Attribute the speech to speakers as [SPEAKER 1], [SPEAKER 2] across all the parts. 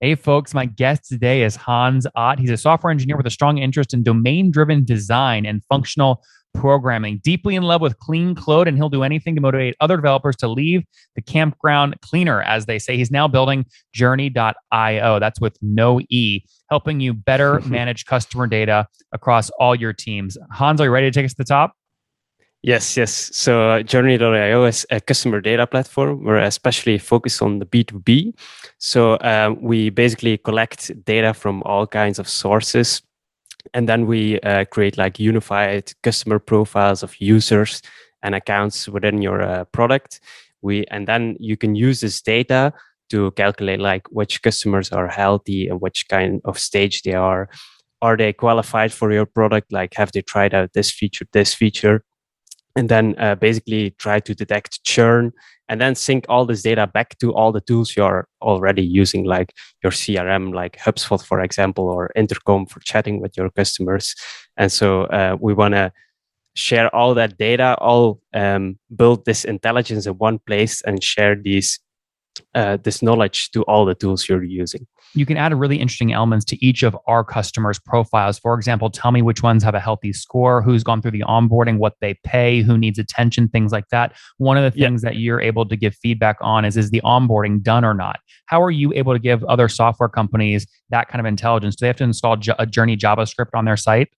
[SPEAKER 1] Hey, folks, my guest today is Hans Ott. He's a software engineer with a strong interest in domain driven design and functional programming, deeply in love with clean code, and he'll do anything to motivate other developers to leave the campground cleaner, as they say. He's now building Journy.io. That's with no E, helping you better manage customer data across all your teams. Hans, are you ready to take us to the top?
[SPEAKER 2] Yes, yes. So Journy.io is a customer data platform. We're especially focused on the B2B. So we basically collect data from all kinds of sources, and then we create like unified customer profiles of users and accounts within your product. And then you can use this data to calculate like which customers are healthy and which kind of stage they are. Are they qualified for your product? Like, have they tried out this feature, this feature? And then basically try to detect churn and then sync all this data back to all the tools you're already using, like your CRM, like HubSpot, for example, or Intercom for chatting with your customers. And so we want to share all that data, all build this intelligence in one place and share this knowledge to all the tools you're using.
[SPEAKER 1] You can add really interesting elements to each of our customers' profiles. For example, tell me which ones have a healthy score, who's gone through the onboarding, what they pay, who needs attention, things like that. One of the
[SPEAKER 2] Yeah.
[SPEAKER 1] things that you're able to give feedback on is the onboarding done or not? How are you able to give other software companies that kind of intelligence? Do they have to install a Journey JavaScript on their site?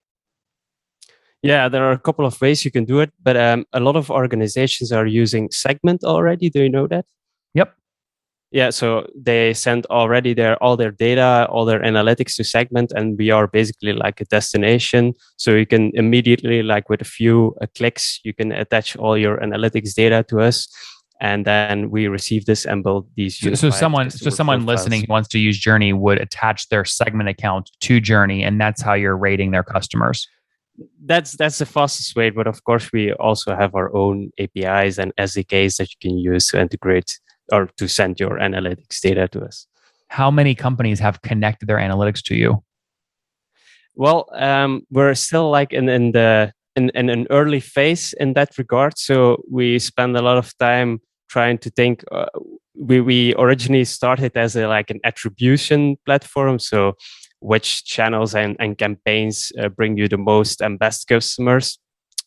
[SPEAKER 2] Yeah, there are a couple of ways you can do it, but a lot of organizations are using Segment already. Do you know that?
[SPEAKER 1] Yep.
[SPEAKER 2] Yeah, so they send already all their data, all their analytics to Segment, and we are basically like a destination. So you can immediately, like with a few clicks, you can attach all your analytics data to us, and then we receive this and build these
[SPEAKER 1] So
[SPEAKER 2] unified
[SPEAKER 1] so
[SPEAKER 2] customer
[SPEAKER 1] someone listening
[SPEAKER 2] profiles.
[SPEAKER 1] who wants to use Journey would attach their segment account to Journey, and that's how you're rating their customers.
[SPEAKER 2] That's the fastest way, but of course we also have our own APIs and SDKs that you can use to integrate or to send your analytics data to us.
[SPEAKER 1] How many companies have connected their analytics to you?
[SPEAKER 2] Well, we're still like in an early phase in that regard. So we spend a lot of time trying to think. We originally started as like an attribution platform. So which channels and campaigns bring you the most and best customers?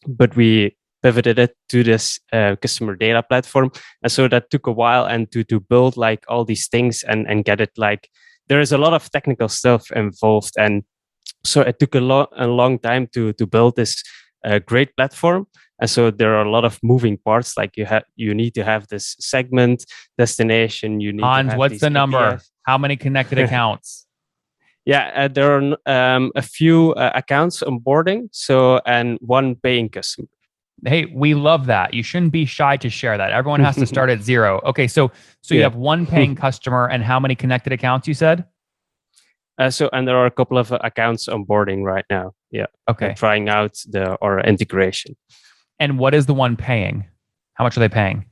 [SPEAKER 2] But we pivoted it to this customer data platform, and so that took a while and to build like all these things and get it like there is a lot of technical stuff involved, and so it took a long time to build this great platform. And so there are a lot of moving parts, like you need to have this segment destination, you need to
[SPEAKER 1] Hans,
[SPEAKER 2] have
[SPEAKER 1] what's
[SPEAKER 2] these
[SPEAKER 1] the number?
[SPEAKER 2] APIs.
[SPEAKER 1] How many connected accounts?
[SPEAKER 2] Yeah, there are a few accounts onboarding, so and one paying customer.
[SPEAKER 1] Hey, we love that. You shouldn't be shy to share that. Everyone has to start at zero. Okay, so you
[SPEAKER 2] Yeah.
[SPEAKER 1] have one paying customer and how many connected accounts you said?
[SPEAKER 2] And there are a couple of accounts onboarding right now. Yeah, and
[SPEAKER 1] Okay.
[SPEAKER 2] trying out our integration.
[SPEAKER 1] And what is the one paying? How much are they paying?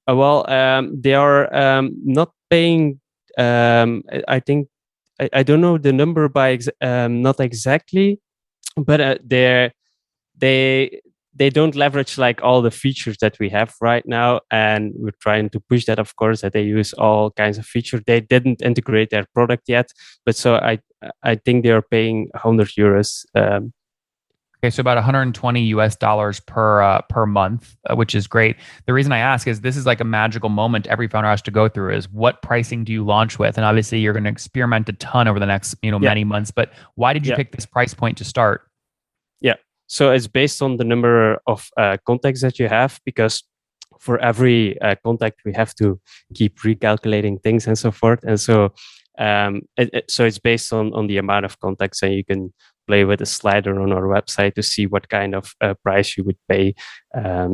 [SPEAKER 2] Well, they are not paying. I think I don't know the number not exactly, but they they don't leverage like all the features that we have right now, and we're trying to push that, of course, that they use all kinds of features. They didn't integrate their product yet, but so I think they are paying €100.
[SPEAKER 1] Okay, so about 120 US dollars per month, which is great. The reason I ask is this is like a magical moment every founder has to go through is what pricing do you launch with? And obviously you're going to experiment a ton over the next,
[SPEAKER 2] Yeah,
[SPEAKER 1] many months, but why did you
[SPEAKER 2] yeah,
[SPEAKER 1] pick this price point to start?
[SPEAKER 2] yeah. So it's based on the number of contacts that you have, because for every contact we have to keep recalculating things and so forth. And so so it's based on the amount of contacts, and you can play with a slider on our website to see what kind of price you would pay.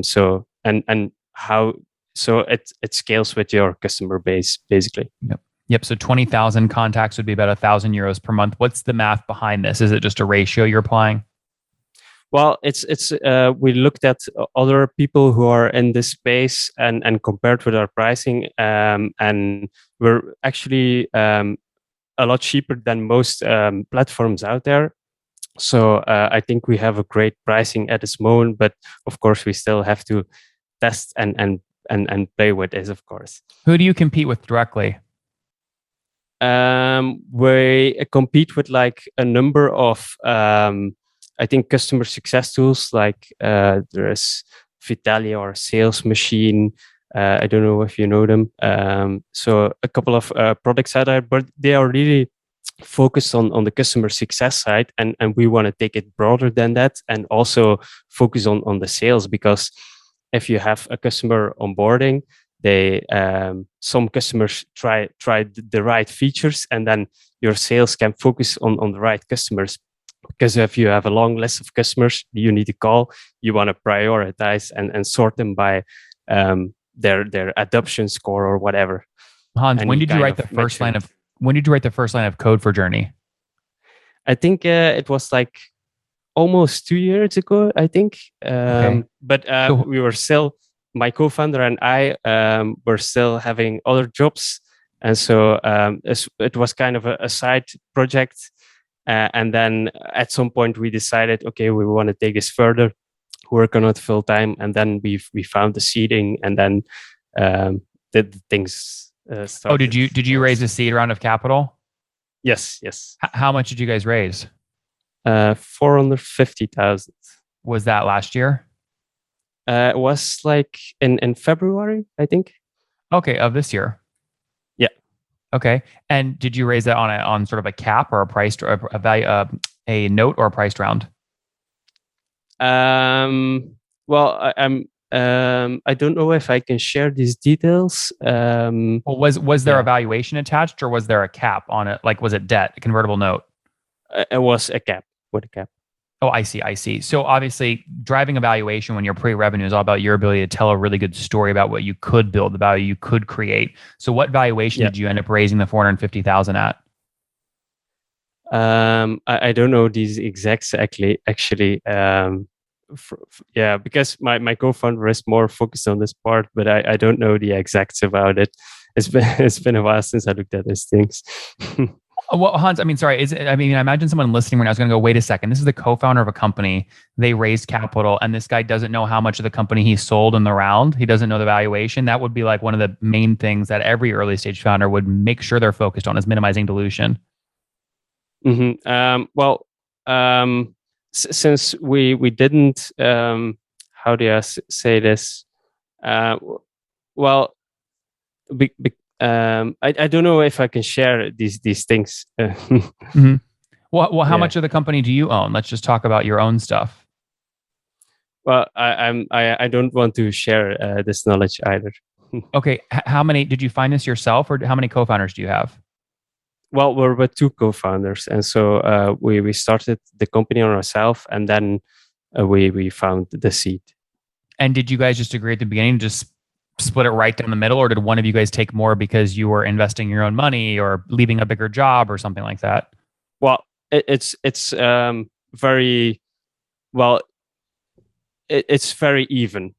[SPEAKER 2] So and how so it scales with your customer base basically.
[SPEAKER 1] Yep. Yep. So 20,000 contacts would be about €1,000 per month. What's the math behind this? Is it just a ratio you're applying?
[SPEAKER 2] Well, it's we looked at other people who are in this space and compared with our pricing, and we're actually a lot cheaper than most platforms out there. So I think we have a great pricing at this moment, but of course we still have to test and play with this, of course.
[SPEAKER 1] Who do you compete with directly?
[SPEAKER 2] We compete with like a number of, I think, customer success tools. Like there's Vitalia or Sales Machine. I don't know if you know them. So a couple of products out there, but they are really focused on the customer success side, and we want to take it broader than that, and also focus on the sales, because if you have a customer onboarding, they some customers try the right features, and then your sales can focus on the right customers. Because if you have a long list of customers you need to call, you want to prioritize and sort them by their adoption score or whatever.
[SPEAKER 1] Hans,
[SPEAKER 2] Any kind of metric.
[SPEAKER 1] when did you write the first line of code for Journy?
[SPEAKER 2] I think it was like almost 2 years ago, I think.
[SPEAKER 1] Okay.
[SPEAKER 2] But
[SPEAKER 1] So,
[SPEAKER 2] we were still, my co-founder and I were still having other jobs. And so it was kind of a side project. And then at some point we decided, okay, we want to take this further, work on it full time. And then we found the seeding, and then did things
[SPEAKER 1] oh,
[SPEAKER 2] started.
[SPEAKER 1] did you raise a seed round of capital?
[SPEAKER 2] Yes.
[SPEAKER 1] How much did you guys raise?
[SPEAKER 2] 450,000.
[SPEAKER 1] Was that last year?
[SPEAKER 2] It was like in February, I think.
[SPEAKER 1] Okay, of this year.
[SPEAKER 2] Yeah.
[SPEAKER 1] Okay, and did you raise that on sort of a cap or a priced or a value a note or a priced round?
[SPEAKER 2] Well, I don't know if I can share these details.
[SPEAKER 1] Well, was there a valuation attached, or was there a cap on it? Like, was it debt, a convertible note?
[SPEAKER 2] It was a cap, with a cap.
[SPEAKER 1] Oh, I see. So obviously, driving a valuation when you're pre-revenue is all about your ability to tell a really good story about what you could build, the value you could create. So, what valuation did you end up raising the 450,000 at?
[SPEAKER 2] I don't know these exacts actually. Yeah, because my co-founder is more focused on this part, but I don't know the exacts about it. It's been a while since I looked at these things.
[SPEAKER 1] Well, Hans, I mean, sorry. I imagine someone listening right now is going to go, wait a second. This is the co-founder of a company. They raised capital, and this guy doesn't know how much of the company he sold in the round. He doesn't know the valuation. That would be like one of the main things that every early stage founder would make sure they're focused on, is minimizing dilution.
[SPEAKER 2] Well, since we didn't, how do I say this? Well, I don't know if I can share these things.
[SPEAKER 1] Mm-hmm. Well, how much of the company do you own? Let's just talk about your own stuff.
[SPEAKER 2] Well, I don't want to share this knowledge either.
[SPEAKER 1] Okay, how many did you find this yourself, or how many co-founders do you have?
[SPEAKER 2] Well, we're with two co-founders, and so we started the company on ourselves, and then we found the seed.
[SPEAKER 1] And did you guys just agree at the beginning to just split it right down the middle, or did one of you guys take more because you were investing your own money or leaving a bigger job or something like that?
[SPEAKER 2] Well, it's very well. It's very even,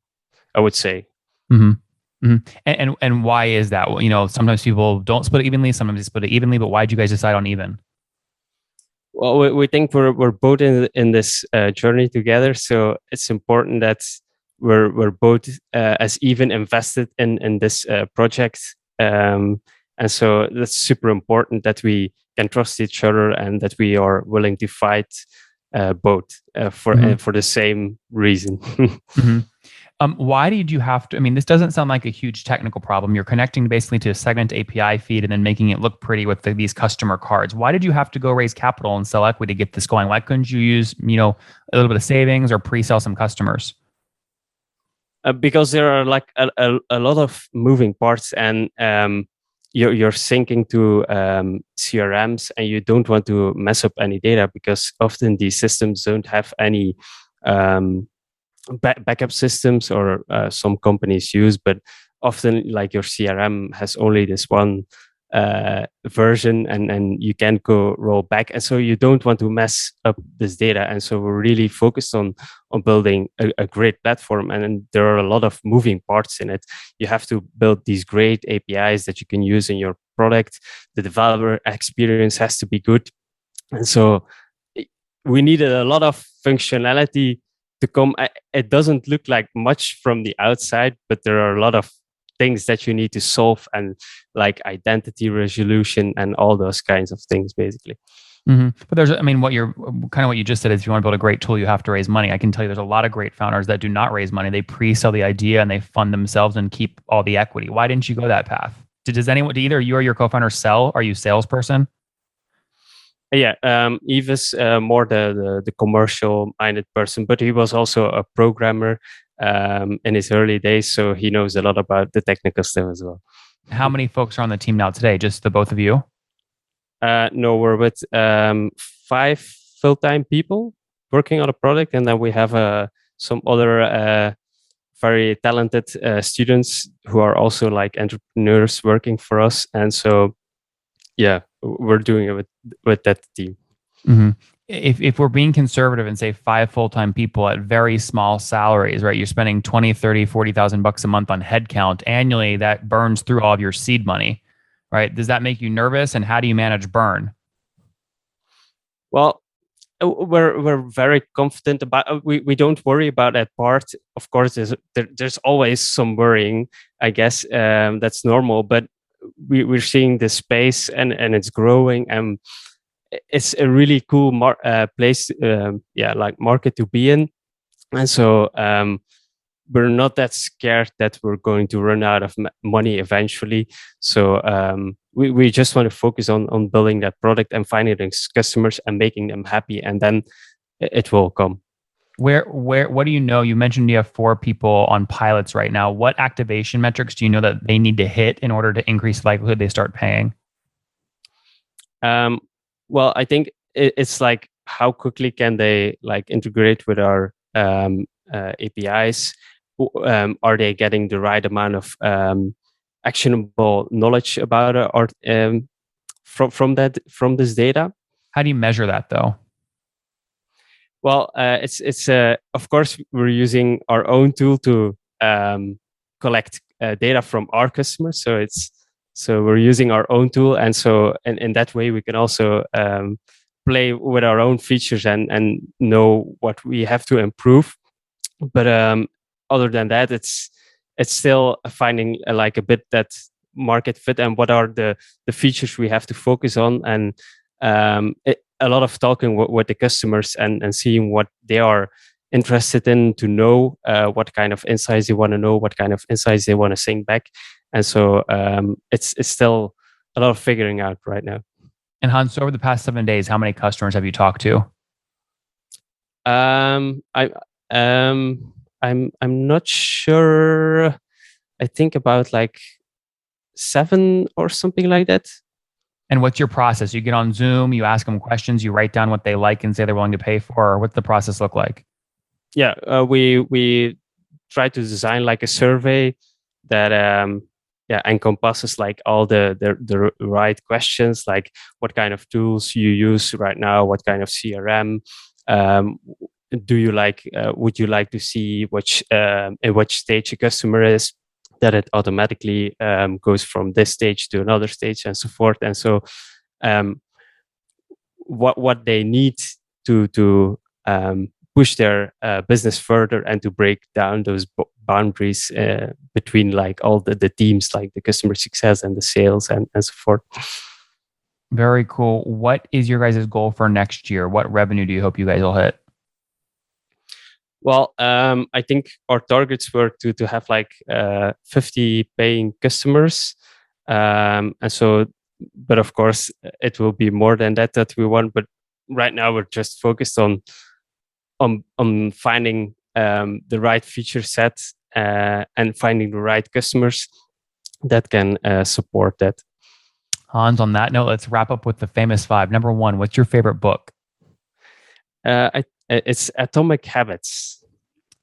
[SPEAKER 2] I would say.
[SPEAKER 1] Mm-hmm. Mm-hmm. And why is that? You know, sometimes people don't split it evenly, sometimes they split it evenly. But why did you guys decide on even?
[SPEAKER 2] Well, we think we're both in this journey together, so it's important that we're both as even invested in this project, and so that's super important that we can trust each other and that we are willing to fight both for the same reason.
[SPEAKER 1] Mm-hmm. Why did you have to? I mean, this doesn't sound like a huge technical problem. You're connecting basically to a Segment API feed and then making it look pretty with these customer cards. Why did you have to go raise capital and sell equity to get this going? Why couldn't you use, a little bit of savings or pre-sell some customers?
[SPEAKER 2] Because there are like a lot of moving parts, and you're syncing to CRMs, and you don't want to mess up any data, because often these systems don't have any backup systems, or some companies use, but often like your CRM has only this one version, and you can't go roll back, and so you don't want to mess up this data. And so we're really focused on building a great platform, and there are a lot of moving parts in it. You have to build these great APIs that you can use in your product. The developer experience has to be good, and so we needed a lot of functionality to come. It doesn't look like much from the outside, but there are a lot of things that you need to solve, and like identity resolution and all those kinds of things, basically.
[SPEAKER 1] But there's, I mean, what you just said is if you want to build a great tool, you have to raise money. I can tell you there's a lot of great founders that do not raise money. They pre-sell the idea and they fund themselves and keep all the equity. Why didn't you go that path? Do either you or your co-founder sell? Are you a salesperson?
[SPEAKER 2] Yeah, Yves more the commercial minded person, but he was also a programmer in his early days, so he knows a lot about the technical stuff as well.
[SPEAKER 1] How many folks are on the team now today? Just the both of you?
[SPEAKER 2] No, we're with 5 full-time people working on a product, and then we have some other very talented students who are also like entrepreneurs working for us, and so yeah, we're doing it with that team.
[SPEAKER 1] Mm-hmm. If we're being conservative and say 5 full-time people at very small salaries, right? You're spending 20, 30, 40,000 bucks a month on headcount annually, that burns through all of your seed money, right? Does that make you nervous? And how do you manage burn?
[SPEAKER 2] Well, we're very confident about we don't worry about that part. Of course, there's always some worrying, I guess. That's normal, but we're seeing the space and it's growing, and it's a really cool place, like market to be in. And so we're not that scared that we're going to run out of money eventually. So we just want to focus on building that product and finding those customers and making them happy, and then it will come.
[SPEAKER 1] What do you know? You mentioned you have 4 people on pilots right now. What activation metrics do you know that they need to hit in order to increase the likelihood they start paying?
[SPEAKER 2] Well, I think it's like how quickly can they like integrate with our APIs? Are they getting the right amount of actionable knowledge about or from this data?
[SPEAKER 1] How do you measure that though?
[SPEAKER 2] Well, it's of course we're using our own tool to collect data from our customers. So we're using our own tool, and so in that way we can also play with our own features and know what we have to improve. But other than that, it's still finding like a bit that market fit and what are the features we have to focus on, and a lot of talking with the customers and seeing what they are interested in, to know what kind of insights they want to know, what kind of insights they want to sing back. And so it's still a lot of figuring out right now.
[SPEAKER 1] And Hans, over the past 7 days, how many customers have you talked to?
[SPEAKER 2] I'm not sure. I think about like 7 or something like that.
[SPEAKER 1] And what's your process? You get on Zoom, you ask them questions, you write down what they like and say they're willing to pay for, or what's the process look like?
[SPEAKER 2] Yeah, we try to design like a survey that encompasses like all the right questions, like what kind of tools you use right now, what kind of CRM, do you like? Would you like to see in which stage a customer is? That it automatically goes from this stage to another stage and so forth. And so, what they need to push their business further and to break down those boundaries between like all the teams, like the customer success and the sales and so forth.
[SPEAKER 1] Very cool. What is your guys' goal for next year? What revenue do you hope you guys will hit?
[SPEAKER 2] Well, I think our targets were to have like 50 paying customers, and so, but of course, it will be more than that we want. But right now, we're just focused on finding the right feature set and finding the right customers that can support that.
[SPEAKER 1] Hans, on that note, let's wrap up with the famous 5. Number 1, what's your favorite book?
[SPEAKER 2] It's Atomic Habits.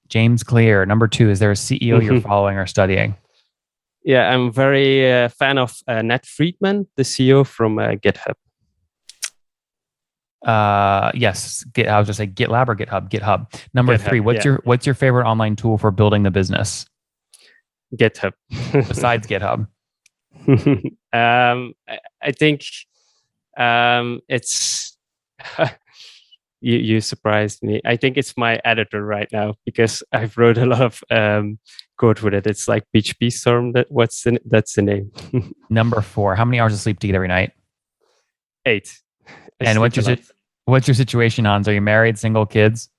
[SPEAKER 1] James Clear. Number 2, is there a CEO you're following or studying?
[SPEAKER 2] Yeah, I'm very fan of Nat Friedman, the CEO from GitHub.
[SPEAKER 1] Yes, I was just say GitLab or GitHub. GitHub. Number 3, what's your favorite online tool for building the business?
[SPEAKER 2] GitHub.
[SPEAKER 1] Besides GitHub.
[SPEAKER 2] I think it's You surprised me. I think it's my editor right now because I've wrote a lot of code with it. It's like PHP Storm. That's the name.
[SPEAKER 1] Number 4, how many hours of sleep do you get every night?
[SPEAKER 2] 8. I
[SPEAKER 1] And
[SPEAKER 2] sleep a lot.
[SPEAKER 1] what's your situation, Hans? Are you married, single, kids?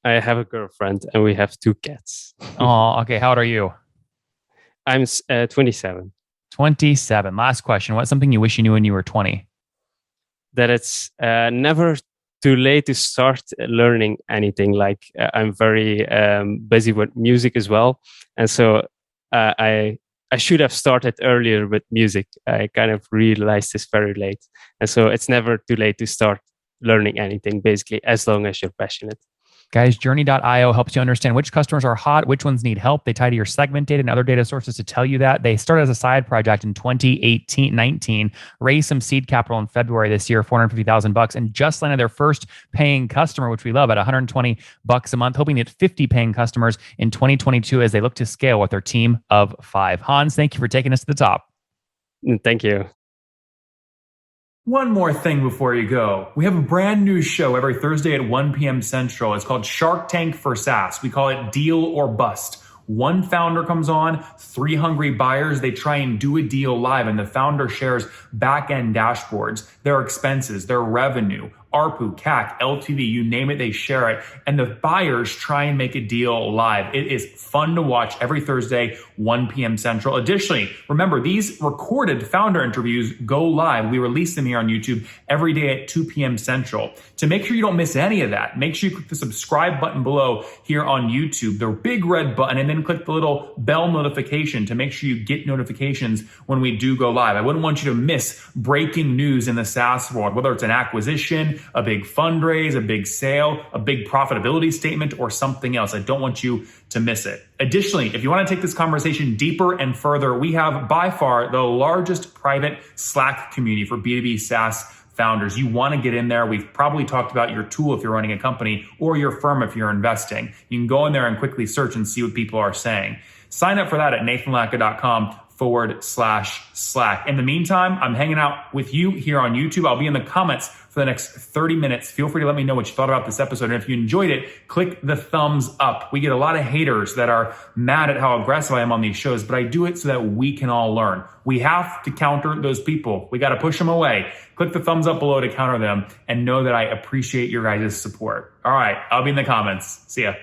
[SPEAKER 2] I have a girlfriend and we have 2 cats.
[SPEAKER 1] Oh, okay. How old are you?
[SPEAKER 2] I'm 27.
[SPEAKER 1] 27. Last question. What's something you wish you knew when you were 20?
[SPEAKER 2] That it's never too late to start learning anything. Like I'm very busy with music as well, and so I should have started earlier with music. I kind of realized this very late, and so it's never too late to start learning anything. Basically, as long as you're passionate.
[SPEAKER 1] Guys, Journy.io helps you understand which customers are hot, which ones need help. They tie to your segment data and other data sources to tell you that. They started as a side project in 2019, raised some seed capital in February this year, $450,000, and just landed their first paying customer, which we love, at $120 a month, hoping to get 50 paying customers in 2022 as they look to scale with their team of 5. Hans, thank you for taking us to the top.
[SPEAKER 2] Thank you.
[SPEAKER 1] One more thing before you go. We have a brand new show every Thursday at 1 p.m. Central. It's called Shark Tank for SaaS. We call it Deal or Bust. One founder comes on, 3 hungry buyers. They try and do a deal live, and the founder shares back-end dashboards, their expenses, their revenue, ARPU, CAC, LTV, you name it, they share it. And the buyers try and make a deal live. It is fun to watch every Thursday, 1 p.m. Central. Additionally, remember, these recorded founder interviews go live. We release them here on YouTube every day at 2 p.m. Central. To make sure you don't miss any of that, make sure you click the subscribe button below here on YouTube, the big red button, and then click the little bell notification to make sure you get notifications when we do go live. I wouldn't want you to miss breaking news in the SaaS world, whether it's an acquisition, a big fundraise, a big sale, a big profitability statement, or something else. I don't want you to miss it. Additionally, if you want to take this conversation deeper and further, we have by far the largest private Slack community for B2B SaaS founders. You want to get in there. We've probably talked about your tool if you're running a company or your firm if you're investing. You can go in there and quickly search and see what people are saying. Sign up for that at nathanlatka.com/Slack. In the meantime, I'm hanging out with you here on YouTube. I'll be in the comments for the next 30 minutes. Feel free to let me know what you thought about this episode. And if you enjoyed it, click the thumbs up. We get a lot of haters that are mad at how aggressive I am on these shows, but I do it so that we can all learn. We have to counter those people. We got to push them away. Click the thumbs up below to counter them and know that I appreciate your guys' support. All right, I'll be in the comments. See ya.